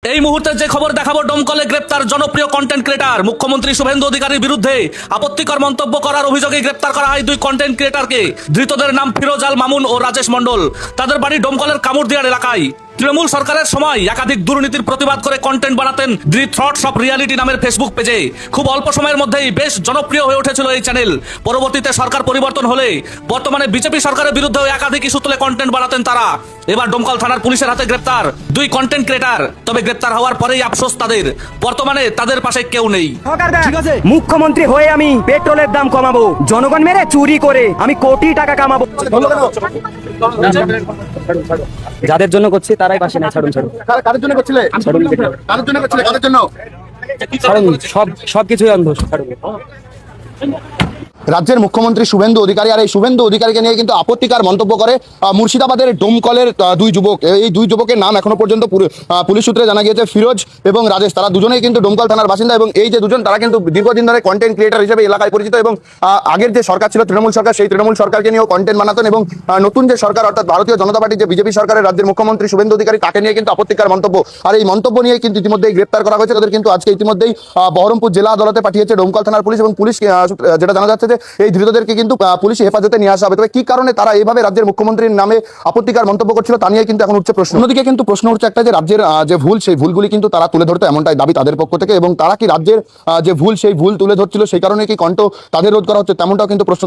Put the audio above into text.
এই মুহূর্তে যে খবর দেখাবো, ডোমকলে গ্রেপ্তার জনপ্রিয় কন্টেন্ট ক্রিয়েটার। মুখ্যমন্ত্রী শুভেন্দু অধিকারীর বিরুদ্ধে আপত্তিকর মন্তব্য করার অভিযোগে গ্রেপ্তার করা হয় দুই কন্টেন্ট ক্রিয়েটারকে। ধৃতদের নাম ফিরোজ আল মামুন ও রাজেশ মণ্ডল। তাদের বাড়ি ডোমকলের কামুরদিয়ার এলাকায়। তৃণমূল সরকারের সময় একাধিক দুর্নীতির প্রতিবাদ করে কন্টেন্ট বানাতেন দি থ্রটস অফ রিয়ালিটি নামের ফেসবুক পেজে। খুব অল্প সময়ের মধ্যেই বেশ জনপ্রিয় হয়ে উঠেছিল এই চ্যানেল। পরবর্তীতে সরকার পরিবর্তন হলে বর্তমানে বিজেপি সরকারের বিরুদ্ধেও একাধিক ইস্যু তুলে কন্টেন্ট বানাতেন তারা। এবার ডোমকল থানার পুলিশের হাতে গ্রেপ্তার দুই কন্টেন্ট ক্রিয়েটার। তবে গ্রেপ্তার হওয়ার পরেই আফসোস তাদের, বর্তমানে তাদের পাশে কেউ নেই। মুখ্যমন্ত্রী হয়ে আমি পেট্রোলের দাম কমাবো, জনগণ মেরে চুরি করে আমি কোটি টাকা কামাবো। যাদের জন্য করছি তারাই পাশে নাই। ছাড়ুন ছাড়ুন। কাদের জন্য করছিলে? কাদের জন্য করছিলে? কাদের জন্য? ছাড়ুন, সবকিছুই অন্ধ। ছাড়ুন। রাজ্যের মুখ্যমন্ত্রী শুভেন্দু অধিকারী, আর এই শুভেন্দু অধিকারীকে নিয়ে কিন্তু আপত্তিকর মন্তব্য করে মুর্শিদাবাদের ডোমকলের দুই যুবক। এই দুই যুবকের নাম এখনো পর্যন্ত পুলিশ সূত্রে জানা গিয়েছে ফিরোজ এবং রাজেশ। তারা দুজনেই কিন্তু ডোমকল থানার বাসিন্দা এবং এই যে দুজন, তারা কিন্তু দীর্ঘদিন ধরে কন্টেন্ট ক্রিয়েটার হিসেবে এলাকায় পরিচিত এবং আগের যে সরকার ছিল তৃণমূল সরকার, সেই তৃণমূল সরকারকে নিয়েও কন্টেন্ট বানাতেন এবং নতুন যে সরকার অর্থাৎ ভারতীয় জনতা পার্টি যে বিজেপি সরকারের রাজ্যের মুখ্যমন্ত্রী শুভেন্দু অধিকারী, তাকে নিয়ে কিন্তু আপত্তিকর মন্তব্য। আর এই মন্তব্য নিয়ে কিন্তু ইতিমধ্যেই গ্রেপ্তার করা হয়েছে তাদের। কিন্তু আজকে ইতিমধ্যেই বহরমপুর জেলা আদালতে পাঠিয়েছে ডোমকল থানার পুলিশ এবং পুলিশ যেটা জানা যাচ্ছে যে এই ধৃতদের কিন্তু পুলিশ হেফাজতে নিয়ে আসা হবে। তবে কি কারণে তারা এইভাবে রাজ্যের মুখ্যমন্ত্রীর নামে আপত্তিকর মন্তব্য করছিল তা নিয়ে কিন্তু এখন উঠছে প্রশ্ন। অন্যদিকে কিন্তু প্রশ্ন উঠছে একটা, যে রাজ্যের যে ভুল, সেই ভুলগুলি কিন্তু তারা তুলে ধরতো, এমনটাই দাবি তাদের পক্ষ থেকে। এবং তারা কি রাজ্যের যে ভুল, সেই ভুল তুলে ধরছিল, সেই কারণে কি কণ্ঠ তাদের রোধ করা হচ্ছে, তেমনটাও কিন্তু প্রশ্ন।